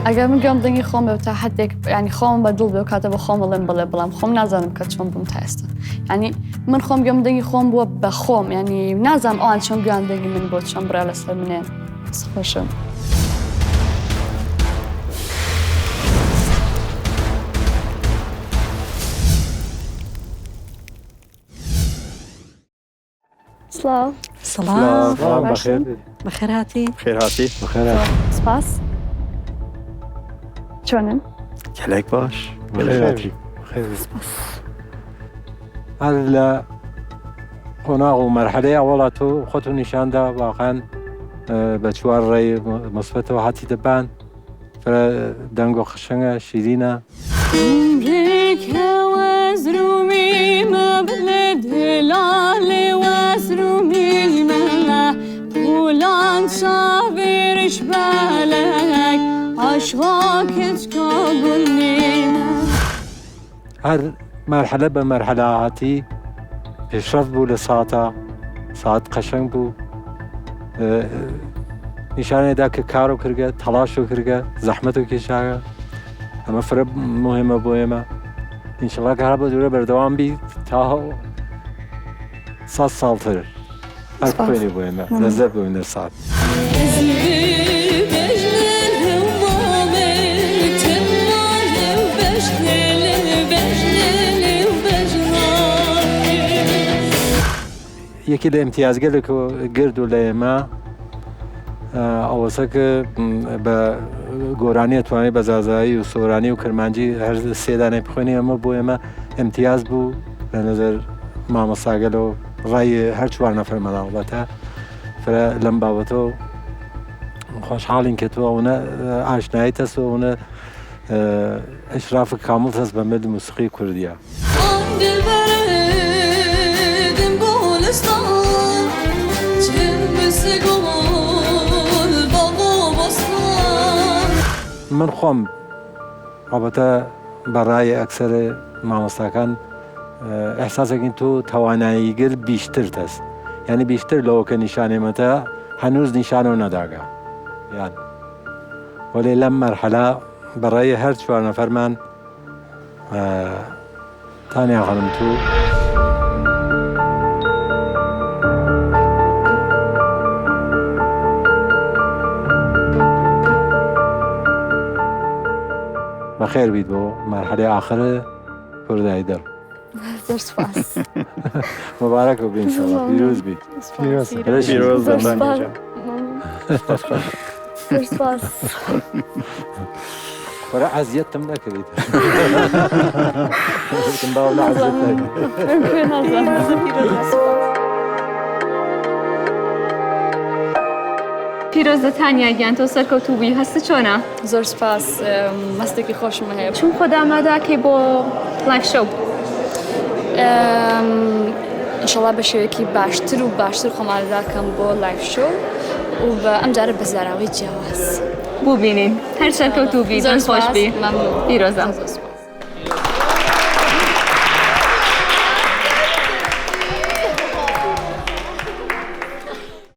ئەگەر من گوێم دەنگی خۆم بێ تا حدێک ینی خۆم بە دڵ بێ و کاتە بە خۆم بڵێم بڵێ بەڵام خۆم نازانم کە چۆن بووم تا ئێستا ینی من خۆم گوێم دەنگی خۆم بووە بە خۆم ینی نازانم ئەوان چۆن گویان دەنگی من بۆ چۆن برا لەسەر منێن خۆشم. سڵاو. سڵاو بەخێر. بەخێر هاتی. بەخێر هاتی. بەخێر هاتی. سپاس. چۆنن؟ گەلێک باش. بەخێر هاتی. هەر لە قۆناغ و مەرحەلەی ئەوڵات و خۆت و نیشاندا واقعاً بە چوار ڕێی مثبەتەوە هاتی دەبان فرە دەنگ و خشەنگە شیرینە. هەر مەرحەلە بە مەرحەلە هاتی پێشرەفت بوو لە ساعت قەشەنگ بوو نیشانێدا کە کار و کردگە تەلاش و کردگە زەحمەت و کێشاگە ئەمە فرە مهمە بۆ ئێمە ئینشەڵا کە هەر بە دوورە بەردەوام بی تا 100 ساڵتر هەر خوێنی بۆ ئێمە لەزەت بووین لە ساعت. یەکی لە ئیمتیازگەلێک گرد و لە ئێمە ئەوەسە کە بە گۆرانی توانێت بە زازایی و سۆرانی و کرمانجی هەر سێدانەی بخوێنی ئەمە بۆ ئێمە ئیمتیاز بوو لە نظر مامۆستاگەل و ڕای هەر چوار نەفەرمەڵاوبەتە فرە لەم بابەتەوە خۆشحاڵین کە تۆ ئەوە ئاشنایی هەست و ئەوە ئەشرافی کامڵ هەست بە ملی موسیقی کوردیە. من خۆم ڕابەتە بەڕای ئەکسەر مامۆستاکان ئەحساسێکین تۆ تواناییگر بیشتر هەست یعنی بیشتر لەوە کە نیشانێمەتە هەنووز نیشانەوە نەداگا یان وەلێ لەم مەرحەلە بەڕای هەر چوار نەفەرمان تانیا خانم تو بەخێر بیت بۆ مەرحەلەی ئاخرە کوردایی دەر. زۆر سپاس. مبارەک بێ ئینشەڵڵا پیرۆز بیت. پیرۆز دەنگی. زۆر سپاس. وەرە عەزیەتم نەکردیت. باو لە عەزیەت پیرۆزە تانیاگیان تۆ سەرکەوتوو بووی هەستە چۆنە؟ زۆر سپاس مەستێکی خۆشم هەیە. چون خۆ ئامادەکەی بۆ لایڤ شەو؟ ئینشەڵڵا بە شێوەیەکی باشتر و باشتر خۆم ئامادەکەم بۆ لایڤ شۆ و بە ئەم جارە بە زاراوەی جیاواز. بوو بینین هەر سەرکەوتوو بی زۆر خۆش بی. مەمنوون. پیرۆزە.